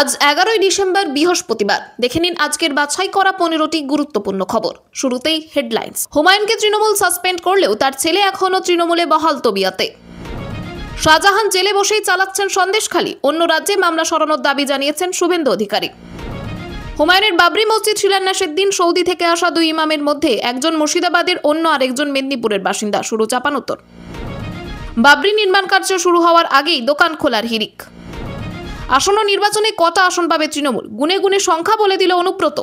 আজ 11ই ডিসেম্বর বৃহস্পতিবার। দেখে নিন আজকের বাছাই করা 15টি গুরুত্বপূর্ণ খবর। শুরুতেই হেডলাইন্স। হুমায়ুনকে তৃণমূল সাসপেন্ড করলেও তার ছেলে এখনও তৃণমূলে বহাল তবিয়াতে। শাহজাহান জেলে বসেই চালাচ্ছেন সন্দেশখালী। অন্য রাজ্যে মামলা সরানোর দাবি জানিয়েছেন শুভেন্দু অধিকারী। হুমায়ুনের বাবরি মসজিদ শিলান্যাসের দিন সৌদি থেকে আসা দুই ইমামের মধ্যে একজন মুর্শিদাবাদের, অন্য আরেকজন মেদিনীপুরের বাসিন্দা। শুরু চাপানোত্তর। বাবরি নির্মাণ কার্য শুরু হওয়ার আগেই দোকান খোলার হিড়িক। আসন্ন নির্বাচনে কটা আসন পাবে তৃণমূল, গুনে গুনে সংখ্যা বলে দিল অনুব্রত।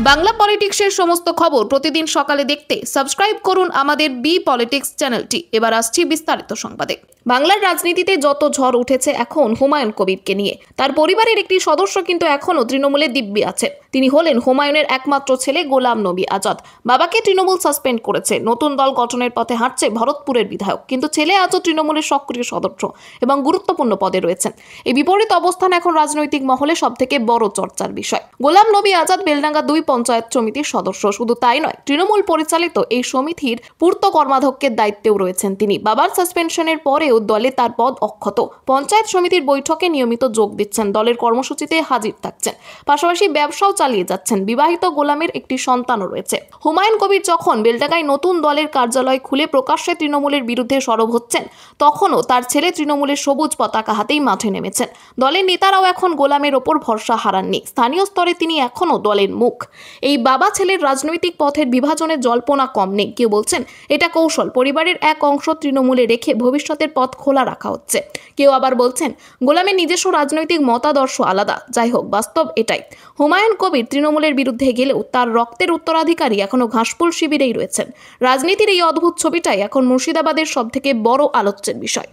বাংলা পলিটিক্সের সমস্ত খবর প্রতিদিন সকালে দেখতে সাবস্ক্রাইব করুন আমাদের বি পলিটিক্স চ্যানেলটি। এবার আসছি বিস্তারিত সংবাদে। বাংলার রাজনীতিতে যত ঝড় উঠেছে এখন হুমায়ুন কবিরকে নিয়ে। তার পরিবারের একটি সদস্য কিন্তু এখনও তৃণমূলে দিব্যি আছেন। তিনি হলেন হুমায়ুনের একমাত্র ছেলে গোলাম নবী আজাদ। বাবাকে তৃণমূল সাসপেন্ড করেছে, নতুন দল গঠনের পথে হাঁটছে ভরতপুরের বিধায়ক, কিন্তু ছেলে আজও তৃণমূলের সক্রিয় সদস্য এবং গুরুত্বপূর্ণ পদে রয়েছেন। এই বিপরীত অবস্থান এখন রাজনৈতিক মহলে সবথেকে বড় চর্চার বিষয়। গোলাম নবী আজাদ বেলডাঙ্গা 2 পঞ্চায়েত সমিতির সদস্য। শুধু তাই নয়, তৃণমূল পরিচালিত এই সমিতির পূর্ত কর্মাধ্যক্ষের দায়িত্বেও রয়েছেন তিনি। বাবার সাসপেনশনের পরেও দলে তার পদ অক্ষত। পঞ্চায়েত সমিতির বৈঠকে নিয়মিত যোগ দিচ্ছেন, দলের কর্মসূচিতে হাজির থাকছেন, পাশাপাশি ব্যবসাও চালিয়ে যাচ্ছেন। বিবাহিত গোলামের একটি সন্তানও রয়েছে। হুমায়ুন কবির যখন বেলডাঙ্গায় নতুন দলের কার্যালয় খুলে প্রকাশ্যে তৃণমূলের বিরুদ্ধে সরব হচ্ছেন, তখনও তার ছেলে তৃণমূলের সবুজ পতাকা হাতেই মাঠে নেমেছেন। দলের নেতারাও এখন গোলামের ওপর ভরসা হারাননি। স্থানীয় স্তরে তিনি এখনও দলের মুখ। এই বাবা ছেলের রাজনৈতিক পথের বিভাজনের জল্পনা কম নেই। কেউ বলছেন এটা কৌশল, পরিবারের এক অংশ তৃণমূলে রেখে ভবিষ্যতের পথ খোলা রাখা হচ্ছে। কেউ আবার বলছেন গোলামের নিজস্ব রাজনৈতিক মতাদর্শ আলাদা। যাই হোক, বাস্তব এটাই। হুমায়ুন কবির তৃণমূলের বিরুদ্ধে গেলেও তার রক্তের উত্তরাধিকারী এখনো ঘাসফুল শিবিরেই রয়েছেন। রাজনীতির এই অদ্ভুত ছবিটাই এখন মুর্শিদাবাদের সবথেকে বড় আলোচ্যের বিষয়।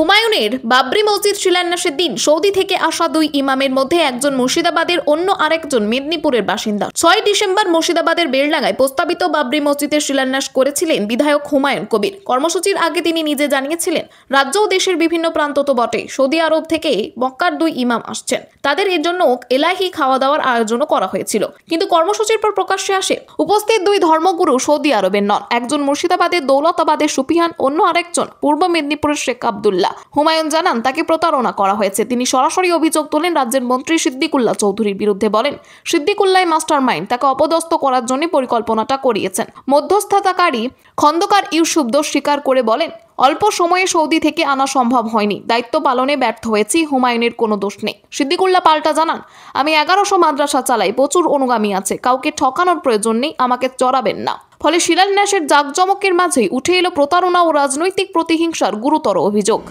হুমায়ুনের বাবরি মসজিদ শিলান্যাসের দিন সৌদি থেকে আসা দুই ইমামের মধ্যে একজন মুর্শিদাবাদের, অন্য আরেকজন মেদিনীপুরের বাসিন্দা। 6 ডিসেম্বর মুর্শিদাবাদের বেলডাঙ্গায় প্রস্তাবিত বাবরি মসজিদের শিলান্যাস করেছিলেন বিধায়ক হুমায়ুন কবির। কর্মসূচির আগে তিনি নিজে জানিয়েছিলেন, রাজ্য ও দেশের বিভিন্ন প্রান্ত তো বটে, সৌদি আরব থেকে মক্কার 2 ইমাম আসছেন, তাদের এর জন্য এলাহি খাওয়া দাওয়ার আয়োজনও করা হয়েছিল। কিন্তু কর্মসূচির পর প্রকাশ্যে আসে উপস্থিত 2 ধর্মগুরু সৌদি আরবের নন। একজন মুর্শিদাবাদের দৌলতাবাদের সুফিয়ান, অন্য আরেকজন পূর্ব মেদিনীপুরের শেখ আব্দুল্লাহ। হুমায়ুন জানান তাকে প্রতারণা করা হয়েছে। তিনি সরাসরি অভিযোগ তোলেন রাজ্যের মন্ত্রী সিদ্দিকুল্লাহ চৌধুরীর বিরুদ্ধে। বলেন সিদ্দিকুল্লাহ মাস্টার মাইন্ড, তাকে অপদস্থ করার জন্য পরিকল্পনাটা করিয়েছেন। মধ্যস্থতাকারী খন্দকার ইউসুফ দোষ স্বীকার করে বলেন, অল্প সময়ে সৌদি থেকে আনা সম্ভব হয়নি, দায়িত্ব পালনে ব্যর্থ হয়েছি, হুমায়ুনের কোনো দোষ নেই। সিদ্দিকুল্লাহ পাল্টা জানান, আমি 1100 মাদ্রাসা চালাই, প্রচুর অনুগামী আছে, কাউকে ঠকানোর প্রয়োজন নেই, আমাকে চড়াবেন না। ফলে শিলান্যাসের জাঁকজমকের মাঝেই উঠে এলো প্রতারণা ও রাজনৈতিক প্রতিহিংসার গুরুতর অভিযোগ।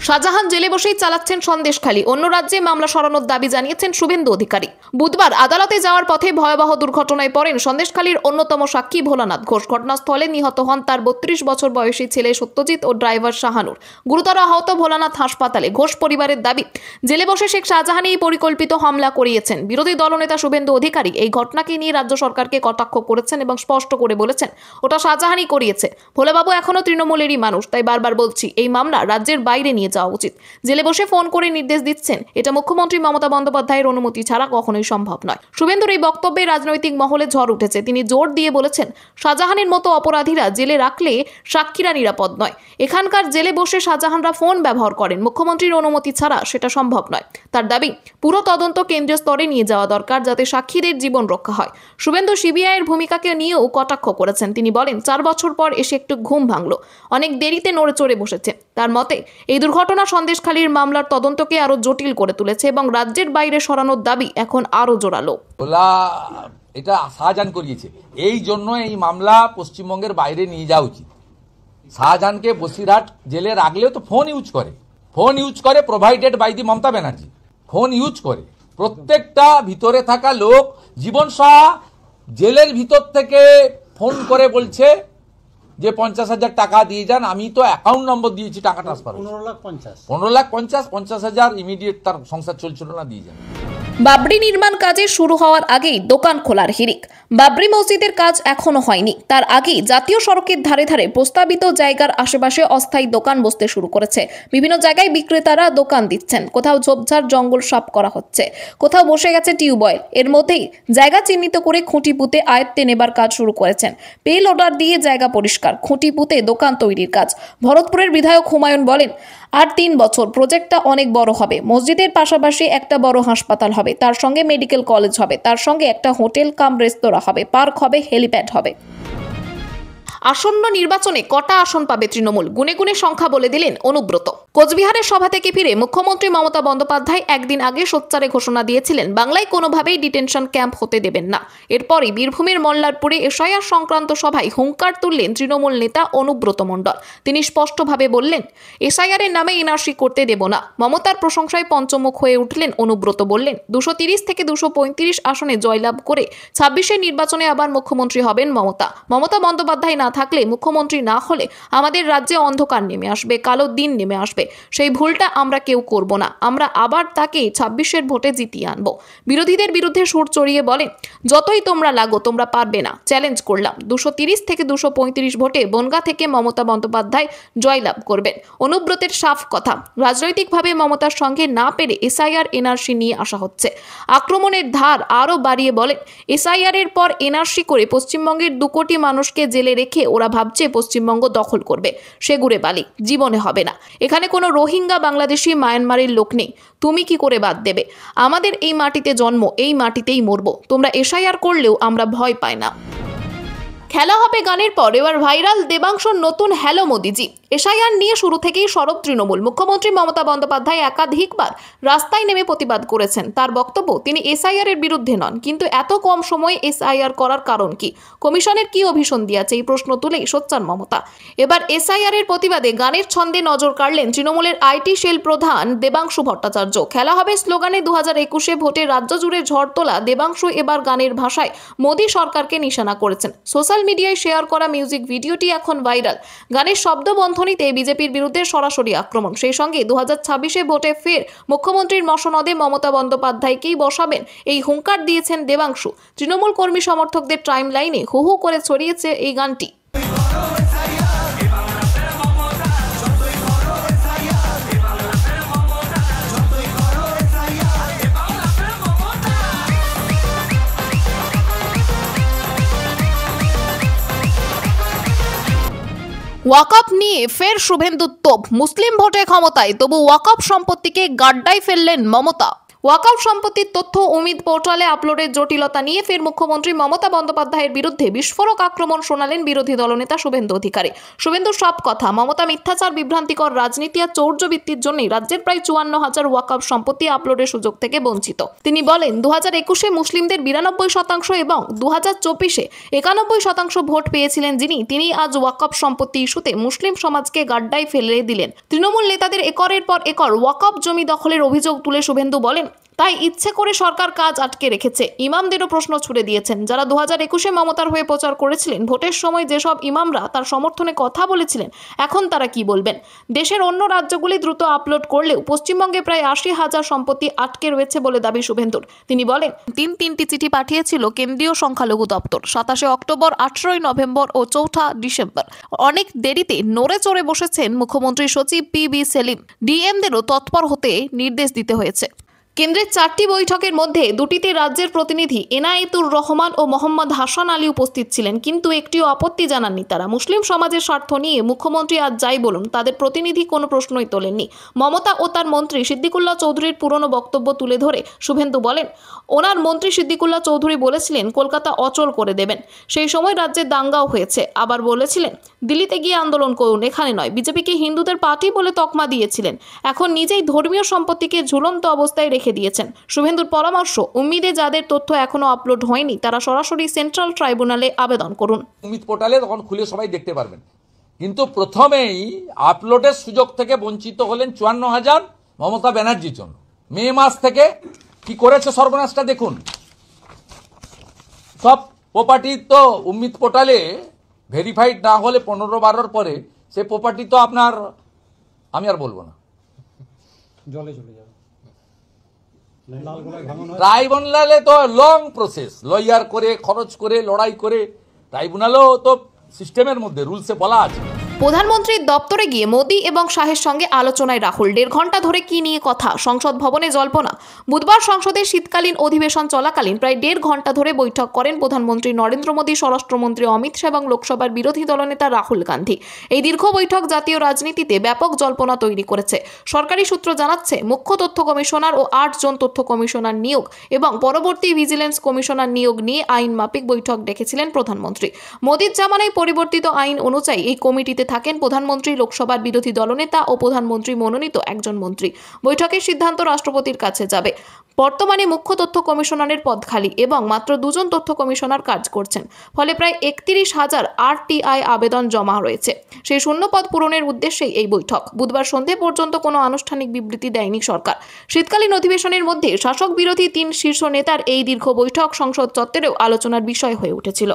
শাহজাহান জেলে বসেই চালাচ্ছেন সন্দেশখালী। অন্য রাজ্যে মামলা সরানোর দাবি জানিয়েছেন শুভেন্দু অধিকারী। বুধবার আদালতে যাওয়ার পথে ভয়াবহ দুর্ঘটনায় পড়েন সন্দেশখালীর অন্যতম সাক্ষী ভোলানাথ ঘোষ। ঘটনাস্থলে নিহত হন তার 32 বছর বয়সী ছেলে সত্যজিৎ ও ড্রাইভার শাহানুর। গুরুতর আহত ভোলানাথ হাসপাতালে। ঘোষ পরিবারের দাবি, জেলে বসে শেখ শাহজাহান এই পরিকল্পিত হামলা করিয়েছেন। বিরোধী দলনেতা শুভেন্দু অধিকারী এই ঘটনাকে নিয়ে রাজ্য সরকারকে কটাক্ষ করেছেন এবং স্পষ্ট করে বলেছেন, ওটা শাহজাহানই করিয়েছে। ভোলাবাবু এখনো তৃণমূলেরই মানুষ, তাই বারবার বলছি এই মামলা রাজ্যের বাইরে নিয়ে যাওয়া উচিত। জেলে বসে ফোন করে নির্দেশ দিচ্ছেন, এটা মুখ্যমন্ত্রী মমতা বন্দ্যোপাধ্যায়ের অনুমতি ছাড়া কখনোই সম্ভব নয়। শুভেন্দুর এই বক্তব্যে রাজনৈতিক মহলে ঝড় উঠেছে। তিনি জোর দিয়ে বলেছেন, শাহজাহানের মতো অপরাধীরা জেলে রাখলে সাক্ষীরা নিরাপদ নয়। এখানকার জেলে বসে শাহজাহানরা ফোন ব্যবহার করেন, মুখ্যমন্ত্রীর অনুমতি ছাড়া সেটা সম্ভব নয়। তার দাবি, পুরো তদন্ত কেন্দ্রীয় স্তরে নিয়ে যাওয়া দরকার, যাতে সাক্ষীদের জীবন রক্ষা হয়। শুভেন্দু সিবিআইয়ের ভূমিকাকে নিয়েও কটাক্ষ করেছেন। তিনি বলেন, 4 বছর পর এসে একটু ঘুম ভাঙলো, অনেক দেরিতে নড়ে চড়ে বসেছে। তার মতে এই দুর্ঘটনা সন্দেশখালীর মামলার তদন্তকে আরো জটিল করে তুলেছে এবং রাজ্যের বাইরে সরানোর দাবি এখন আরো জোরালো। এটা শাহজাহান করিয়েছে, এই জন্য এই মামলা পশ্চিমবঙ্গের বাইরে নিয়ে যাওয়া উচিত। শাহজাহানকে বসিরহাট জেলে রাখলেও তো ফোন ইউজ করে provided by the Mamata Banerjee. Phone use করে প্রত্যেকটা ভিতরে থাকা লোক। জীবন শাহ জেলের ভিতর থেকে ফোন করে বলছে যে 50,000 টাকা দিয়ে যান, আমি তো অ্যাকাউন্ট নম্বর দিয়েছি, টাকা ট্রান্সফার 15,50,000 ইমিডিয়েট, তার সংসার চলছিল না, দিয়ে যান। বাবরি নির্মাণ কাজে শুরু হওয়ার আগেই দোকান খোলার হিড়িক। বাবরি মসজিদের কাজ এখনো হয়নি, তার আগেই জাতীয় সড়কের ধারে ধারে প্রস্তাবিত জায়গার আশেপাশে অস্থায়ী দোকান বসতে শুরু করেছে। বিভিন্ন জায়গায় বিক্রেতারা দোকান দিচ্ছেন, কোথাও ঝোপঝাড় জঙ্গল সাফ করা হচ্ছে, কোথাও বসে গেছে টিউবওয়েল। এর মধ্যেই জায়গা চিহ্নিত করে খুঁটি পুঁতে আয়ত্তে নেবার কাজ শুরু করেছেন। পেল অর্ডার দিয়ে জায়গা পরিষ্কার, খুঁটি পুঁতে দোকান তৈরির কাজ। ভরতপুরের বিধায়ক হুমায়ুন বলেন, আর 3 বছর প্রজেক্টটা অনেক বড় হবে। মসজিদের পাশাপাশি একটা বড় হাসপাতাল হবে, তার সঙ্গে মেডিকেল কলেজ হবে, তার সঙ্গে একটা হোটেল কাম রেস্তোরাঁ হবে, পার্ক হবে, হেলিপ্যাড হবে। আসন্ন নির্বাচনে কটা আসন পাবে তৃণমূল গুনে গুনে সংখ্যা বলে দিলেন অনুব্রত। কোচবিহারের সভা থেকে ফিরে মুখ্যমন্ত্রী মমতা বন্দ্যোপাধ্যায় একদিন আগে সোচ্চারে ঘোষণা দিয়েছিলেন বাংলায় কোনোভাবেই ডিটেনশন ক্যাম্প হতে দেবেন না। এরপরই বীরভূমের মল্লারপুরে এসআইআর সংক্রান্ত সভায় হুঙ্কার তুললেন তৃণমূল নেতা অনুব্রত মণ্ডল। তিনি স্পষ্টভাবে বললেন, এসআইআর এর নামে এনআরসি করতে দেব না। মমতার প্রশংসায় পঞ্চমুখ হয়ে উঠলেন অনুব্রত, বললেন 230 থেকে 235 আসনে জয়লাভ করে 26-এর নির্বাচনে আবার মুখ্যমন্ত্রী হবেন মমতা। মমতা বন্দ্যোপাধ্যায় না থাকলে, মুখ্যমন্ত্রী না হলে আমাদের রাজ্যে অন্ধকার নেমে আসবে, কালো দিন নেমে আসবে। সেই ভুলটা আমরা কেউ করব না। আমরা আবার তাকে 26-এর ভোটে জিতিয়ে আনবো। বিরোধীদের বিরুদ্ধে সুর চড়িয়ে বলে, যতই তোমরা লাগো তোমরা পারবে না। চ্যালেঞ্জ করলাম, 230 থেকে 235 ভোটে বনগা থেকে মমতা বন্দ্যোপাধ্যায় জয়লাভ করবেন। অনুব্রতের সাফ কথা, রাজনৈতিকভাবে মমতার সঙ্গে না পেরে এসআইআর এনআরসি নিয়ে আসা হচ্ছে। আক্রমণের ধার আরও বাড়িয়ে বলেন, এসআইআর এর পর এনআরসি করে পশ্চিমবঙ্গের 2 কোটি মানুষকে জেলে রেখে ওরা ভাবছে পশ্চিমবঙ্গ দখল করবে। সেগুড়ে বালি জীবনে হবে না। এখানে কোনো রোহিঙ্গা, বাংলাদেশি, মায়ানমারের লোক নেই। তুমি কি করে বাদ দেবে? আমাদের এই মাটিতে জন্ম, এই মাটিতেই মরবো। তোমরা এসআইআর করলেও আমরা ভয় পাই না। খেলা হবে গানের পর এবার ভাইরাল দেবাংশুর নতুন হ্যালো মোদিজি। এসআইআর নিয়ে শুরু থেকেই সরব তৃণমূল। মুখ্যমন্ত্রী মমতা বন্দ্যোপাধ্যায় একাধিকবার রাস্তায় নেমে প্রতিবাদ করেছেন। তার বক্তব্য, তিনি এসআইআর এর বিরুদ্ধে নন, কিন্তু এত কম সময়ে এসআইআর করার কারণ কি? কমিশনের কি অভিসন্ধি আছে? এই প্রশ্ন তুলেই সোচ্চার মমতা। এবার এসআইআর এর প্রতিবাদে গানের ছন্দে নজর কাড়লেন তৃণমূলের আইটি সেল প্রধান দেবাংশু ভট্টাচার্য। খেলা হবে স্লোগানে 2021-এ ভোটে রাজ্য জুড়ে ঝড় তোলা দেবাংশু এবার গানের ভাষায় মোদী সরকারকে নিশানা করেছেন। সোশ্যাল মিডিয়ায় শেয়ার করা মিউজিক ভিডিওটি এখন ভাইরাল। গানের শব্দবন্ধনীতে বিজেপির বিরুদ্ধে সরাসরি আক্রমণ, সেই সঙ্গে 2026-এ ভোটে ফের মুখ্যমন্ত্রীর মসনদে মমতা বন্দ্যোপাধ্যায়কেই বসাবেন এই হুঙ্কার দিয়েছেন দেবাংশু। তৃণমূল কর্মী সমর্থকদের টাইম লাইনে হু হু করে ছড়িয়েছে এই গানটি। ওয়াকআপ নিয়ে ফের শুভেন্দুর তোপ। মুসলিম ভোটে ক্ষমতায়, তবু ওয়াকআপ সম্পত্তিকে গাড্ডায় ফেললেন মমতা। ওয়াকআপ সম্পত্তির তথ্য উমিদ পোর্টালে আপলোডের জটিলতা নিয়ে ফের মুখ্যমন্ত্রী মমতা বন্দ্যোপাধ্যায়ের বিরুদ্ধে বিস্ফোরক আক্রমণ শোনালেন বিরোধী দলনেতা শুভেন্দু অধিকারী। শুভেন্দুর সব কথা, মমতা মিথ্যাচার, বিভ্রান্তিকর রাজনীতি আর চৌর্যবৃত্তির জন্যই রাজ্যের প্রায় 54,000 ওয়াকআপ সম্পত্তি আপলোডের সুযোগ থেকে বঞ্চিত। তিনি বলেন, 2021-এ মুসলিমদের 92% এবং 2024-এ 91% ভোট পেয়েছিলেন যিনি, তিনি আজ ওয়াকআপ সম্পত্তি ইস্যুতে মুসলিম সমাজকে গাড্ডায় ফেলে দিলেন। তৃণমূল নেতাদের একরের পর একর ওয়াকআপ জমি দখলের অভিযোগ তুলে শুভেন্দু বলেন, তাই ইচ্ছে করে সরকার কাজ আটকে রেখেছে। ইমামদেরও প্রশ্ন ছুড়ে দিয়েছেন, যারা 2021-এ মমতার হয়ে প্রচার করেছিলেন। ভোটের সময় যেসব ইমামরা তার সমর্থনে কথা বলেছিলেন, এখন তারা কি বলবেন? দেশের অন্য রাজ্যগুলি দ্রুত আপলোড করলেও পশ্চিমবঙ্গে প্রায় 80,000 সম্পত্তি আটকে রয়েছে বলে দাবি শুভেন্দুর। তিনি বলেন, তিনটি চিঠি পাঠিয়েছিল কেন্দ্রীয় সংখ্যালঘু দপ্তর, 27 অক্টোবর, 18 নভেম্বর ও 4 ডিসেম্বর। অনেক দেরিতে নড়ে চড়ে বসেছেন মুখ্যমন্ত্রী সচিব PB সেলিম। ডিএমদেরও তৎপর হতে নির্দেশ দিতে হয়েছে। কেন্দ্রের 4টি বৈঠকের মধ্যে 2টিতে রাজ্যের প্রতিনিধি এনায়েতুর রহমান ও মোহাম্মদ হাসান আলী উপস্থিত ছিলেন, কিন্তু একটিও আপত্তি জানাননি তারা। মুসলিম সমাজের স্বার্থ নিয়ে মুখ্যমন্ত্রী আজ যাই বলুন, তাদের প্রতিনিধি কোনো প্রশ্নই তোলেননি। মমতা ও তার মন্ত্রী সিদ্দিকুল্লাহ চৌধুরীর পুরনো বক্তব্য তুলে ধরে শুভেন্দু বলেন, ওনার মন্ত্রী সিদ্দিকুল্লাহ চৌধুরী বলেছিলেন কলকাতা অচল করে দেবেন। সেই সময় রাজ্যে দাঙ্গাও হয়েছে। আবার বলেছিলেন দিল্লিতে গিয়ে আন্দোলন করুন, এখানে নয়। বিজেপিকে হিন্দুদের পার্টি বলে তকমা দিয়েছিলেন। এখন নিজেই ধর্মীয় সম্পত্তিকে ঝুলন্ত অবস্থায় রেখে দিয়েছেন। শুভেন্দুর পরামর্শ, উম্মিদে যাদের তথ্য এখনো আপলোড হয়নি তারা সরাসরি সেন্ট্রাল ট্রাইব্যুনালে আবেদন করুন। উমিদ পোর্টালে তখন খুলে সবাই দেখতে পারবেন। কিন্তু প্রথমেই আপলোডের সুযোগ থেকে বঞ্চিত হলেন 54,000 মমতা ব্যানার্জির জন্য। মে মাস থেকে কি করেছে সর্বনাশটা দেখুন। সব প্রপার্টি তো উম্মিদ পোর্টালে ভেরিফাইড না হলে 15-12 পরে সে প্রপার্টি তো আপনার, আমি আর বলবো না, জলে চলে যাবে। ট্রাইব্যুনালে তো লং প্রসেস, লয়ার করে খরচ করে লড়াই করে, ট্রাইব্যুনালও তো সিস্টেমের মধ্যে রুলসে বলা আছে। প্রধানমন্ত্রীর দপ্তরে গিয়ে মোদি এবং শাহের সঙ্গে আলোচনায় রাহুল 1.5 ঘন্টা ধরে কি নিয়ে কথা, সংসদ ভবনে জল্পনা। বুধবার সংসদের শীতকালীন অধিবেশন চলাকালীন প্রায় 1.5 ঘন্টা ধরে বৈঠক করেন প্রধানমন্ত্রী নরেন্দ্র মোদী, স্বরাষ্ট্রমন্ত্রী অমিত শাহ এবং লোকসভার বিরোধী দলনেতা রাহুল গান্ধী। এই দীর্ঘ বৈঠক জাতীয় রাজনীতিতে ব্যাপক জল্পনা তৈরি করেছে। সরকারি সূত্র জানাচ্ছে, মুখ্য তথ্য কমিশনার ও 8 জন তথ্য কমিশনার নিয়োগ এবং পরবর্তী ভিজিলেন্স কমিশনার নিয়োগ নিয়ে আইন মাফিক বৈঠক ডেকেছিলেন প্রধানমন্ত্রী। মোদীর জামানায় পরিবর্তিত আইন অনুযায়ী এই কমিটিতে থাকেন প্রধানমন্ত্রী, লোকসভার বিরোধী দলনেতা ও প্রধানমন্ত্রী মনোনীত একজন মন্ত্রী। বৈঠকের সিদ্ধান্ত রাষ্ট্রপতির কাছে যাবে। বর্তমানে মুখ্য তথ্য কমিশনারের পদ খালি এবং মাত্র 2 জন তথ্য কমিশনার কাজ করছেন, ফলে প্রায় 31,000 RTI আবেদন জমা রয়েছে। সেই শূন্য পদ পূরণের উদ্দেশ্যেই এই বৈঠক। বুধবার সন্ধে পর্যন্ত কোনো আনুষ্ঠানিক বিবৃতি দেয়নি সরকার। শীতকালীন অধিবেশনের মধ্যে শাসক বিরোধী 3 শীর্ষ নেতার এই দীর্ঘ বৈঠক সংসদ চত্বরেও আলোচনার বিষয় হয়ে উঠেছিল।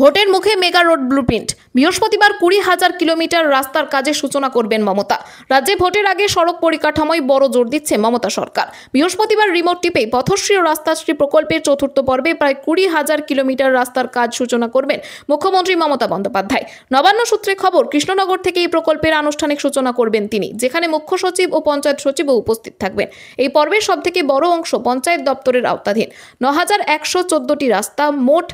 ভোটের মুখে মেগা রোড ব্লুপ্রিন্ট। বৃহস্পতিবার 20,000 কিলোমিটার রাস্তার কাজের সূচনা করবেন মমতা। রাজ্যে ভোটের আগে সড়ক পরিকাঠামোয় বড় জোর দিচ্ছে মমতা সরকার। বৃহস্পতিবার রিমোট টিপে পথশ্রী ও রাস্তাশ্রী প্রকল্পের চতুর্থ পর্বে প্রায় 20,000 কিলোমিটার রাস্তার কাজ সূচনা করবেন মুখ্যমন্ত্রী মমতা বন্দ্যোপাধ্যায়। নবান্ন সূত্রে খবর, কৃষ্ণনগর থেকে এই প্রকল্পের আনুষ্ঠানিক সূচনা করবেন তিনি, যেখানে মুখ্য সচিব ও পঞ্চায়েত সচিবও উপস্থিত থাকবেন। এই পর্বের সবথেকে বড় অংশ পঞ্চায়েত দপ্তরের আওতাধীন। 9,114টি রাস্তা, মোট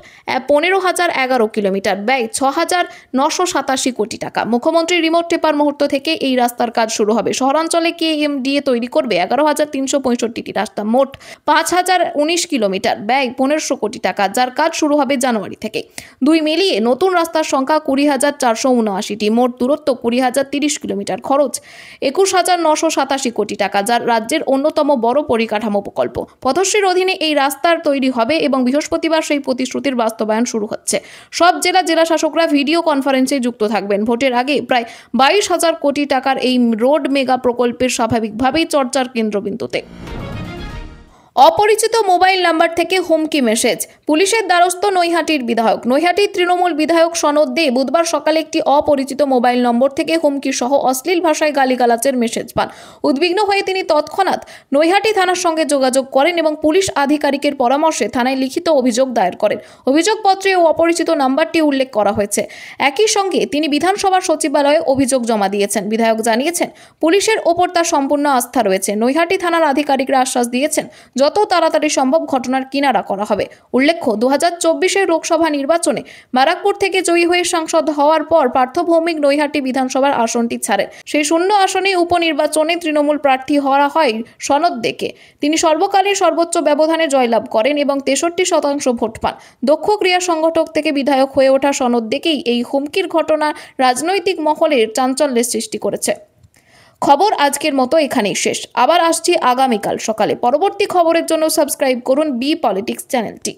15,011 কিলোমিটার, ব্যয় 6,987 কোটি টাকা। মুখ্যমন্ত্রী রিমোট টেপার মুহূর্ত থেকে এই রাস্তার কাজ শুরু হবে। শহরাঞ্চলে KMDA তৈরি করবে 11,365টি রাস্তা, মোট 5,019 কিলোমিটার, ব্যয় 1,500 কোটি টাকা, যার কাজ শুরু হবে জানুয়ারি থেকে। দুই মিলিয়ে নতুন রাস্তার সংখ্যা 20,479টি, মোট দূরত্ব 20,030 কিলোমিটার, খরচ 21,987 কোটি টাকা, যার রাজ্যের অন্যতম বড় পরিকাঠামো প্রকল্প। পথশ্রীর অধীনে এই রাস্তার তৈরি হবে এবং বৃহস্পতিবার সেই প্রতিশ্রুতির বাস্তবায়ন শুরু হচ্ছে। সব জেলা শাসকরা ভিডিও কনফারেন্সে যুক্ত থাকবেন। ভোটের আগে প্রায় 22,000 কোটি টাকার এই রোড মেগা প্রকল্পের স্বাভাবিকভাবেই চর্চার কেন্দ্রবিন্দুতে। অপরিচিত মোবাইল নাম্বার থেকে হুমকি মেসেজ। পুলিশের দ্বারস্থ নৈহাটির বিধায়ক। নৈহাটির তৃণমূল বিধায়ক সনদ দে বুধবার সকালে একটি অপরিচিত মোবাইল নম্বর থেকে হুমকি সহ অশ্লীল ভাষায় গালিগালাজের মেসেজ পান। উদ্বিগ্ন হয়ে তিনি তৎক্ষণাৎ নৈহাটি থানার সঙ্গে যোগাযোগ করেন এবং পুলিশ আধিকারিকের পরামর্শে থানায় লিখিত অভিযোগ দায়ের করেন। অভিযোগপত্রে ও অপরিচিত নাম্বারটি উল্লেখ করা হয়েছে। একই সঙ্গে তিনি বিধানসভার সচিবালয়ে অভিযোগ জমা দিয়েছেন। বিধায়ক জানিয়েছেন, পুলিশের ওপর তার সম্পূর্ণ আস্থা রয়েছে। নৈহাটি থানার আধিকারিকরা আশ্বাস দিয়েছেন, যত তাড়াতাড়ি সম্ভব ঘটনার কিনারা করা হবে। উল্লেখ্য, 2024-এর লোকসভা নির্বাচনে ব্যারাকপুর থেকে জয়ী হয়ে সাংসদ হওয়ার পর পার্থ ভৌমিক নৈহাটি বিধানসভার আসনটি ছাড়েন। সেই শূন্য আসনে উপনির্বাচনে তৃণমূল প্রার্থী হওয়া হয় সনদ দেকে। তিনি সর্বকালের সর্বোচ্চ ব্যবধানে জয়লাভ করেন এবং 63% ভোট পান। দক্ষ ক্রিয়া সংগঠক থেকে বিধায়ক হয়ে ওঠা সনদ দেকেই এই হুমকির ঘটনা রাজনৈতিক মহলের চাঞ্চল্যের সৃষ্টি করেছে। খবর আজকের মতো এখানেই শেষ। আবার আসছি আগামীকাল সকালে। পরবর্তী খবরের জন্য সাবস্ক্রাইব করুন বি পলিটিক্স চ্যানেলটি।